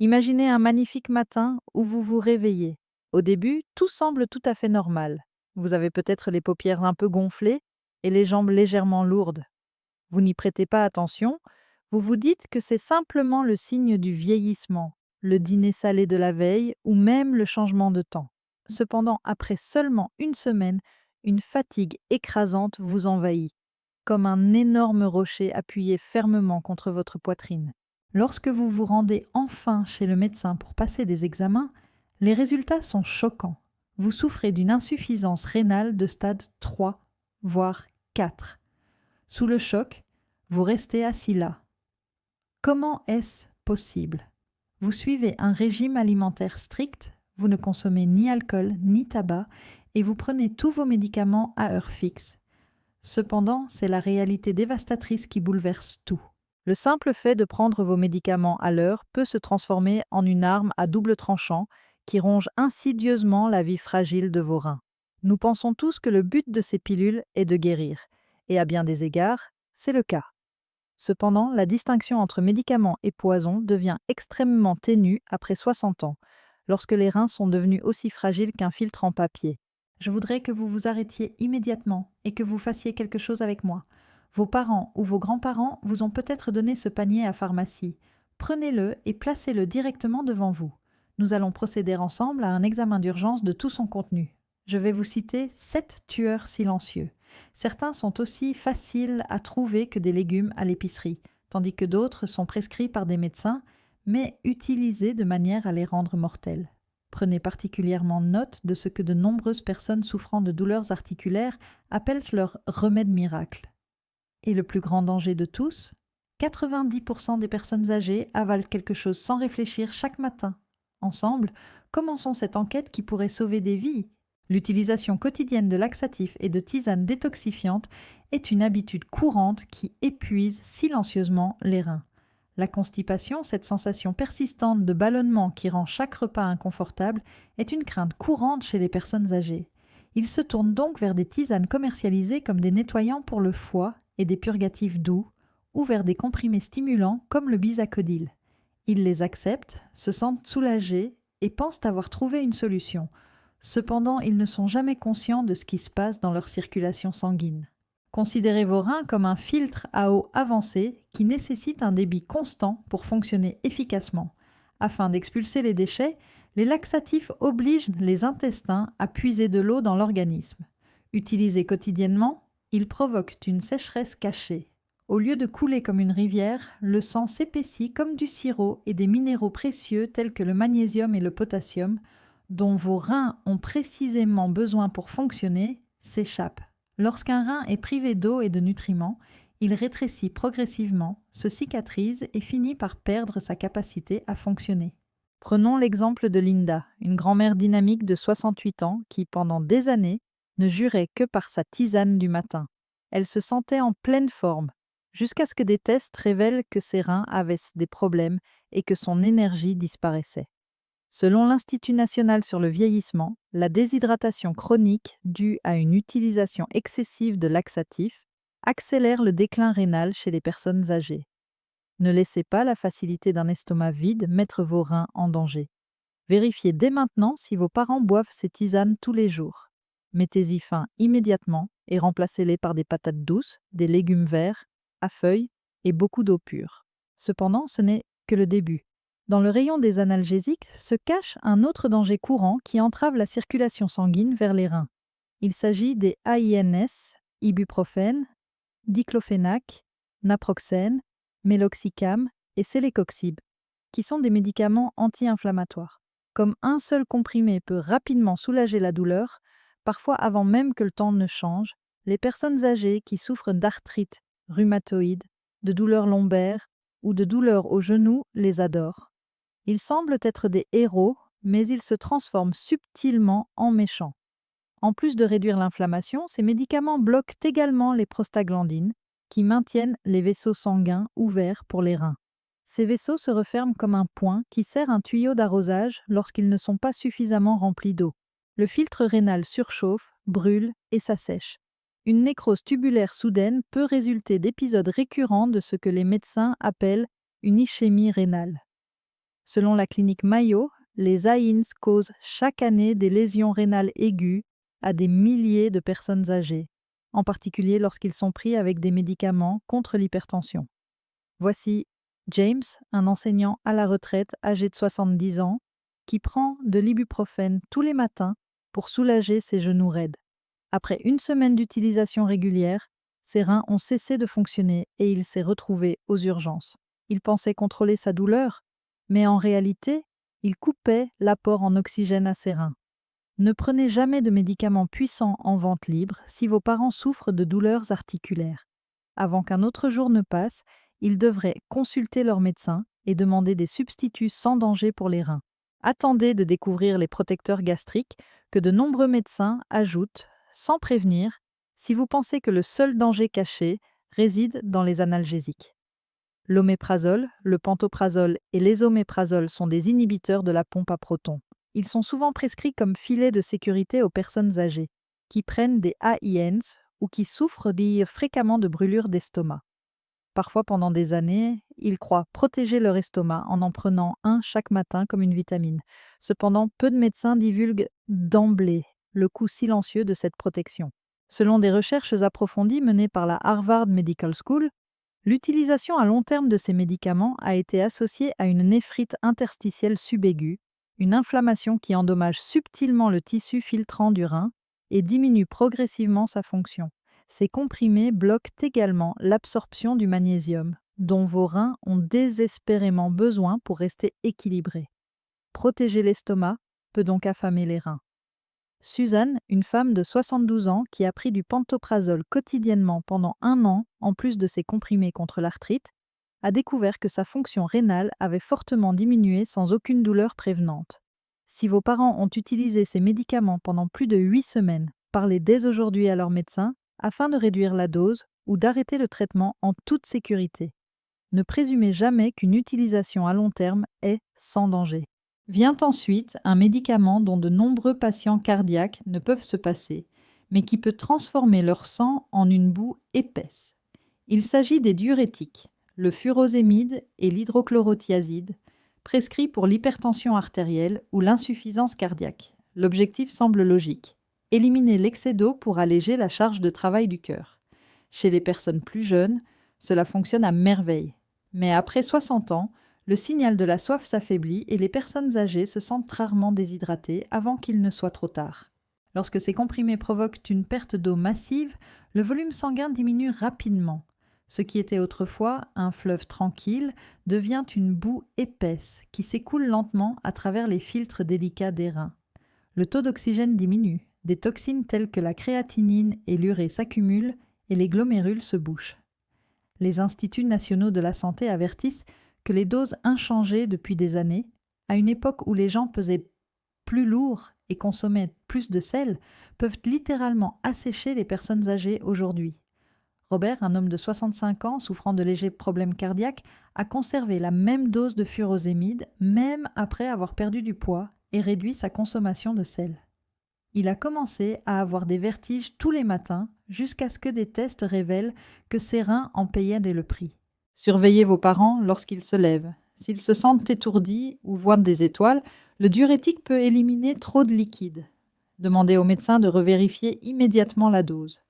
Imaginez un magnifique matin où vous vous réveillez. Au début, tout semble tout à fait normal. Vous avez peut-être les paupières un peu gonflées et les jambes légèrement lourdes. Vous n'y prêtez pas attention, vous vous dites que c'est simplement le signe du vieillissement, le dîner salé de la veille ou même le changement de temps. Cependant, après seulement une semaine, une fatigue écrasante vous envahit, comme un énorme rocher appuyé fermement contre votre poitrine. Lorsque vous vous rendez enfin chez le médecin pour passer des examens, les résultats sont choquants. Vous souffrez d'une insuffisance rénale de stade 3, voire 4. Sous le choc, vous restez assis là. Comment est-ce possible? Vous suivez un régime alimentaire strict, vous ne consommez ni alcool ni tabac et vous prenez tous vos médicaments à heure fixe. Cependant, c'est la réalité dévastatrice qui bouleverse tout. Le simple fait de prendre vos médicaments à l'heure peut se transformer en une arme à double tranchant qui ronge insidieusement la vie fragile de vos reins. Nous pensons tous que le but de ces pilules est de guérir, et à bien des égards, c'est le cas. Cependant, la distinction entre médicaments et poison devient extrêmement ténue après 60 ans, lorsque les reins sont devenus aussi fragiles qu'un filtre en papier. Je voudrais que vous vous arrêtiez immédiatement et que vous fassiez quelque chose avec moi. Vos parents ou vos grands-parents vous ont peut-être donné ce panier à pharmacie. Prenez-le et placez-le directement devant vous. Nous allons procéder ensemble à un examen d'urgence de tout son contenu. Je vais vous citer 7 tueurs silencieux. Certains sont aussi faciles à trouver que des légumes à l'épicerie, tandis que d'autres sont prescrits par des médecins, mais utilisés de manière à les rendre mortels. Prenez particulièrement note de ce que de nombreuses personnes souffrant de douleurs articulaires appellent leur remède miracle. Et le plus grand danger de tous, 90% des personnes âgées avalent quelque chose sans réfléchir chaque matin. Ensemble, commençons cette enquête qui pourrait sauver des vies. L'utilisation quotidienne de laxatifs et de tisanes détoxifiantes est une habitude courante qui épuise silencieusement les reins. La constipation, cette sensation persistante de ballonnement qui rend chaque repas inconfortable, est une crainte courante chez les personnes âgées. Ils se tournent donc vers des tisanes commercialisées comme des nettoyants pour le foie et des purgatifs doux, ou vers des comprimés stimulants comme le bisacodyl. Ils les acceptent, se sentent soulagés et pensent avoir trouvé une solution. Cependant, ils ne sont jamais conscients de ce qui se passe dans leur circulation sanguine. Considérez vos reins comme un filtre à eau avancé qui nécessite un débit constant pour fonctionner efficacement. Afin d'expulser les déchets, les laxatifs obligent les intestins à puiser de l'eau dans l'organisme. Utilisés quotidiennement, ils provoquent une sécheresse cachée. Au lieu de couler comme une rivière, le sang s'épaissit comme du sirop et des minéraux précieux tels que le magnésium et le potassium, dont vos reins ont précisément besoin pour fonctionner, s'échappent. Lorsqu'un rein est privé d'eau et de nutriments, il rétrécit progressivement, se cicatrise et finit par perdre sa capacité à fonctionner. Prenons l'exemple de Linda, une grand-mère dynamique de 68 ans qui, pendant des années, ne jurait que par sa tisane du matin. Elle se sentait en pleine forme, jusqu'à ce que des tests révèlent que ses reins avaient des problèmes et que son énergie disparaissait. Selon l'Institut national sur le vieillissement, la déshydratation chronique due à une utilisation excessive de laxatifs accélère le déclin rénal chez les personnes âgées. Ne laissez pas la facilité d'un estomac vide mettre vos reins en danger. Vérifiez dès maintenant si vos parents boivent ces tisanes tous les jours. Mettez-y fin immédiatement et remplacez-les par des patates douces, des légumes verts, à feuilles et beaucoup d'eau pure. Cependant, ce n'est que le début. Dans le rayon des analgésiques se cache un autre danger courant qui entrave la circulation sanguine vers les reins. Il s'agit des AINS, ibuprofène, diclofénac, naproxène, méloxicam et célécoxib, qui sont des médicaments anti-inflammatoires. Comme un seul comprimé peut rapidement soulager la douleur, parfois avant même que le temps ne change, les personnes âgées qui souffrent d'arthrite rhumatoïde, de douleurs lombaires ou de douleurs aux genoux les adorent. Ils semblent être des héros, mais ils se transforment subtilement en méchants. En plus de réduire l'inflammation, ces médicaments bloquent également les prostaglandines, qui maintiennent les vaisseaux sanguins ouverts pour les reins. Ces vaisseaux se referment comme un poing qui sert un tuyau d'arrosage lorsqu'ils ne sont pas suffisamment remplis d'eau. Le filtre rénal surchauffe, brûle et s'assèche. Une nécrose tubulaire soudaine peut résulter d'épisodes récurrents de ce que les médecins appellent une ischémie rénale. Selon la clinique Mayo, les AINS causent chaque année des lésions rénales aiguës à des milliers de personnes âgées, en particulier lorsqu'ils sont pris avec des médicaments contre l'hypertension. Voici James, un enseignant à la retraite âgé de 70 ans, qui prend de l'ibuprofène tous les matins pour soulager ses genoux raides. Après une semaine d'utilisation régulière, ses reins ont cessé de fonctionner et il s'est retrouvé aux urgences. Il pensait contrôler sa douleur, mais en réalité, il coupait l'apport en oxygène à ses reins. Ne prenez jamais de médicaments puissants en vente libre si vos parents souffrent de douleurs articulaires. Avant qu'un autre jour ne passe, ils devraient consulter leur médecin et demander des substituts sans danger pour les reins. Attendez de découvrir les protecteurs gastriques que de nombreux médecins ajoutent, sans prévenir, si vous pensez que le seul danger caché réside dans les analgésiques. L'oméprazole, le pantoprazole et l'ésoméprazole sont des inhibiteurs de la pompe à protons. Ils sont souvent prescrits comme filet de sécurité aux personnes âgées, qui prennent des AINs ou qui souffrent fréquemment de brûlures d'estomac. Parfois pendant des années, ils croient protéger leur estomac en prenant un chaque matin comme une vitamine. Cependant, peu de médecins divulguent d'emblée le coût silencieux de cette protection. Selon des recherches approfondies menées par la Harvard Medical School, l'utilisation à long terme de ces médicaments a été associée à une néphrite interstitielle subaiguë, une inflammation qui endommage subtilement le tissu filtrant du rein et diminue progressivement sa fonction. Ces comprimés bloquent également l'absorption du magnésium, dont vos reins ont désespérément besoin pour rester équilibrés. Protéger l'estomac peut donc affamer les reins. Suzanne, une femme de 72 ans qui a pris du pantoprazole quotidiennement pendant 1 an, en plus de ses comprimés contre l'arthrite, a découvert que sa fonction rénale avait fortement diminué sans aucune douleur prévenante. Si vos parents ont utilisé ces médicaments pendant plus de 8 semaines, parlez dès aujourd'hui à leur médecin afin de réduire la dose ou d'arrêter le traitement en toute sécurité. Ne présumez jamais qu'une utilisation à long terme est sans danger. Vient ensuite un médicament dont de nombreux patients cardiaques ne peuvent se passer, mais qui peut transformer leur sang en une boue épaisse. Il s'agit des diurétiques, le furosémide et l'hydrochlorothiazide, prescrits pour l'hypertension artérielle ou l'insuffisance cardiaque. L'objectif semble logique: éliminer l'excès d'eau pour alléger la charge de travail du cœur. Chez les personnes plus jeunes, cela fonctionne à merveille. Mais après 60 ans, le signal de la soif s'affaiblit et les personnes âgées se sentent rarement déshydratées avant qu'il ne soit trop tard. Lorsque ces comprimés provoquent une perte d'eau massive, le volume sanguin diminue rapidement. Ce qui était autrefois un fleuve tranquille devient une boue épaisse qui s'écoule lentement à travers les filtres délicats des reins. Le taux d'oxygène diminue, des toxines telles que la créatinine et l'urée s'accumulent et les glomérules se bouchent. Les instituts nationaux de la santé avertissent que les doses inchangées depuis des années, à une époque où les gens pesaient plus lourd et consommaient plus de sel, peuvent littéralement assécher les personnes âgées aujourd'hui. Robert, un homme de 65 ans souffrant de légers problèmes cardiaques, a conservé la même dose de furosémide même après avoir perdu du poids et réduit sa consommation de sel. Il a commencé à avoir des vertiges tous les matins jusqu'à ce que des tests révèlent que ses reins en payaient le prix. Surveillez vos parents lorsqu'ils se lèvent. S'ils se sentent étourdis ou voient des étoiles, le diurétique peut éliminer trop de liquide. Demandez au médecin de revérifier immédiatement la dose.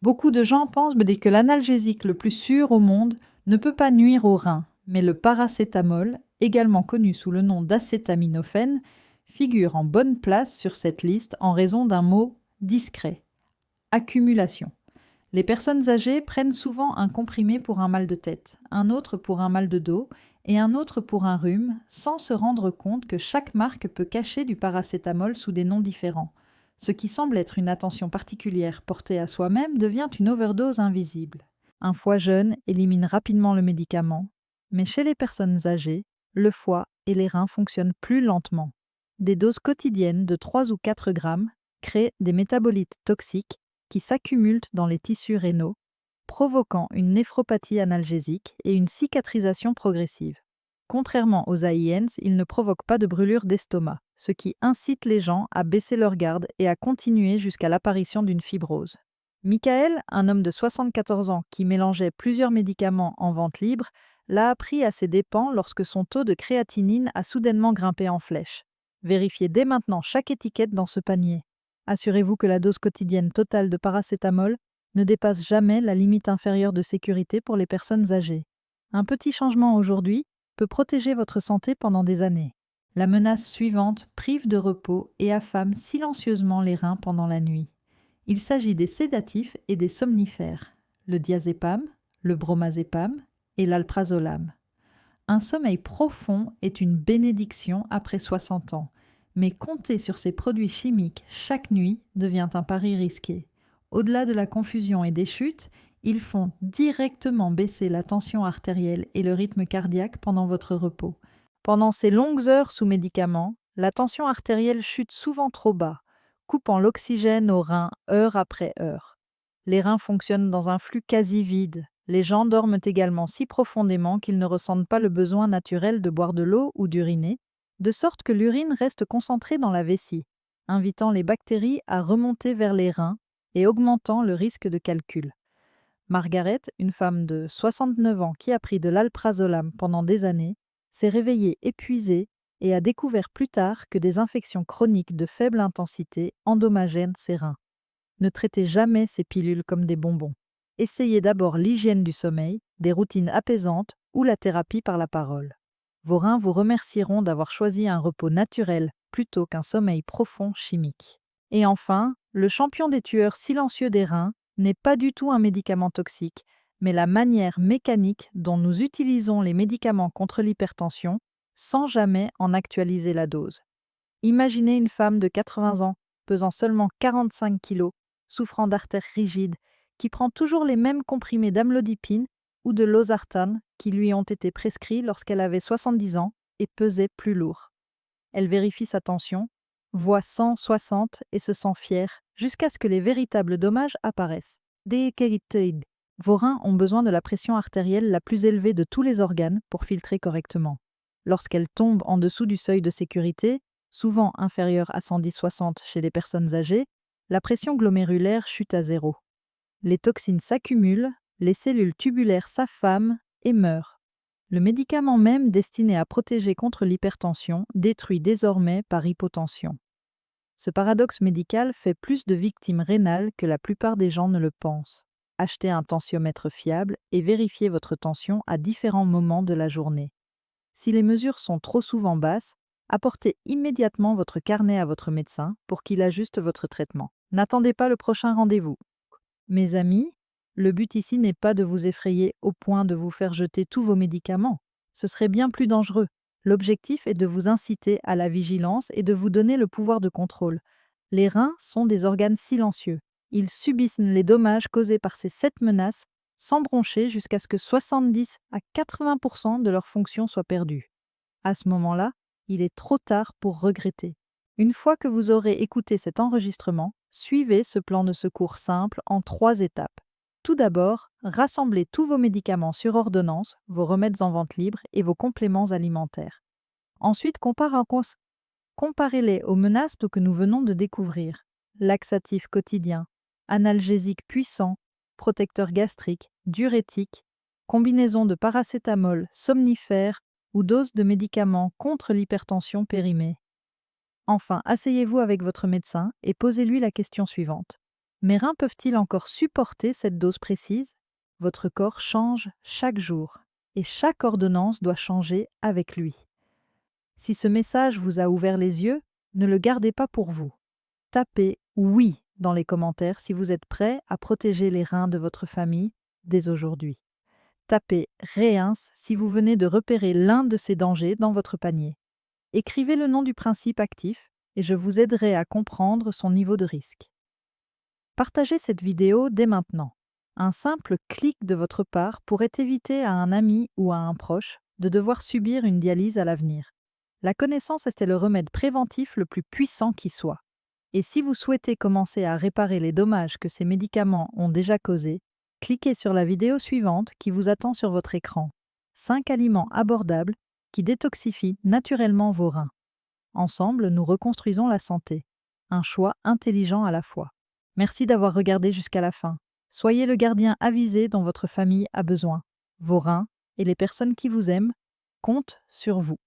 Beaucoup de gens pensent que l'analgésique le plus sûr au monde ne peut pas nuire aux reins, mais le paracétamol, également connu sous le nom d'acétaminophène, figure en bonne place sur cette liste en raison d'un mot discret: accumulation. Les personnes âgées prennent souvent un comprimé pour un mal de tête, un autre pour un mal de dos et un autre pour un rhume, sans se rendre compte que chaque marque peut cacher du paracétamol sous des noms différents. Ce qui semble être une attention particulière portée à soi-même devient une overdose invisible. Un foie jeune élimine rapidement le médicament, mais chez les personnes âgées, le foie et les reins fonctionnent plus lentement. Des doses quotidiennes de 3 ou 4 grammes créent des métabolites toxiques qui s'accumulent dans les tissus rénaux, provoquant une néphropathie analgésique et une cicatrisation progressive. Contrairement aux AINs, ils ne provoquent pas de brûlure d'estomac, ce qui incite les gens à baisser leur garde et à continuer jusqu'à l'apparition d'une fibrose. Michael, un homme de 74 ans qui mélangeait plusieurs médicaments en vente libre, l'a appris à ses dépens lorsque son taux de créatinine a soudainement grimpé en flèche. Vérifiez dès maintenant chaque étiquette dans ce panier. Assurez-vous que la dose quotidienne totale de paracétamol ne dépasse jamais la limite inférieure de sécurité pour les personnes âgées. Un petit changement aujourd'hui peut protéger votre santé pendant des années. La menace suivante prive de repos et affame silencieusement les reins pendant la nuit. Il s'agit des sédatifs et des somnifères, le diazépam, le bromazépam et l'alprazolam. Un sommeil profond est une bénédiction après 60 ans, mais compter sur ces produits chimiques chaque nuit devient un pari risqué. Au-delà de la confusion et des chutes, ils font directement baisser la tension artérielle et le rythme cardiaque pendant votre repos. Pendant ces longues heures sous médicaments, la tension artérielle chute souvent trop bas, coupant l'oxygène aux reins heure après heure. Les reins fonctionnent dans un flux quasi vide. Les gens dorment également si profondément qu'ils ne ressentent pas le besoin naturel de boire de l'eau ou d'uriner, de sorte que l'urine reste concentrée dans la vessie, invitant les bactéries à remonter vers les reins et augmentant le risque de calcul. Margaret, une femme de 69 ans qui a pris de l'alprazolam pendant des années, s'est réveillée épuisée et a découvert plus tard que des infections chroniques de faible intensité endommageaient ses reins. Ne traitez jamais ces pilules comme des bonbons. Essayez d'abord l'hygiène du sommeil, des routines apaisantes ou la thérapie par la parole. Vos reins vous remercieront d'avoir choisi un repos naturel plutôt qu'un sommeil profond chimique. Et enfin, le champion des tueurs silencieux des reins n'est pas du tout un médicament toxique, mais la manière mécanique dont nous utilisons les médicaments contre l'hypertension sans jamais en actualiser la dose. Imaginez une femme de 80 ans, pesant seulement 45 kg, souffrant d'artères rigides, qui prend toujours les mêmes comprimés d'amlodipine ou de losartane qui lui ont été prescrits lorsqu'elle avait 70 ans et pesait plus lourd. Elle vérifie sa tension, voit 160 et se sent fière jusqu'à ce que les véritables dommages apparaissent. Déséquilibre. Vos reins ont besoin de la pression artérielle la plus élevée de tous les organes pour filtrer correctement. Lorsqu'elle tombe en dessous du seuil de sécurité, souvent inférieure à 110-60 chez les personnes âgées, la pression glomérulaire chute à zéro. Les toxines s'accumulent, les cellules tubulaires s'affament et meurent. Le médicament même destiné à protéger contre l'hypertension détruit désormais par hypotension. Ce paradoxe médical fait plus de victimes rénales que la plupart des gens ne le pensent. Achetez un tensiomètre fiable et vérifiez votre tension à différents moments de la journée. Si les mesures sont trop souvent basses, apportez immédiatement votre carnet à votre médecin pour qu'il ajuste votre traitement. N'attendez pas le prochain rendez-vous. Mes amis, le but ici n'est pas de vous effrayer au point de vous faire jeter tous vos médicaments. Ce serait bien plus dangereux. L'objectif est de vous inciter à la vigilance et de vous donner le pouvoir de contrôle. Les reins sont des organes silencieux. Ils subissent les dommages causés par ces 7 menaces sans broncher jusqu'à ce que 70 à 80% de leur fonction soit perdue. À ce moment-là, il est trop tard pour regretter. Une fois que vous aurez écouté cet enregistrement, suivez ce plan de secours simple en 3 étapes. Tout d'abord, rassemblez tous vos médicaments sur ordonnance, vos remèdes en vente libre et vos compléments alimentaires. Ensuite, comparez-les aux menaces que nous venons de découvrir. Laxatifs quotidiens, analgésiques puissants, protecteurs gastriques, diurétiques, combinaisons de paracétamol, somnifères ou doses de médicaments contre l'hypertension périmée. Enfin, asseyez-vous avec votre médecin et posez-lui la question suivante. Mes reins peuvent-ils encore supporter cette dose précise? Votre corps change chaque jour et chaque ordonnance doit changer avec lui. Si ce message vous a ouvert les yeux, ne le gardez pas pour vous. Tapez « oui » dans les commentaires si vous êtes prêt à protéger les reins de votre famille dès aujourd'hui. Tapez « réince » si vous venez de repérer l'un de ces dangers dans votre panier. Écrivez le nom du principe actif et je vous aiderai à comprendre son niveau de risque. Partagez cette vidéo dès maintenant. Un simple clic de votre part pourrait éviter à un ami ou à un proche de devoir subir une dialyse à l'avenir. La connaissance est le remède préventif le plus puissant qui soit. Et si vous souhaitez commencer à réparer les dommages que ces médicaments ont déjà causés, cliquez sur la vidéo suivante qui vous attend sur votre écran. 5 aliments abordables qui détoxifient naturellement vos reins. Ensemble, nous reconstruisons la santé. Un choix intelligent à la fois. Merci d'avoir regardé jusqu'à la fin. Soyez le gardien avisé dont votre famille a besoin. Vos reins et les personnes qui vous aiment comptent sur vous.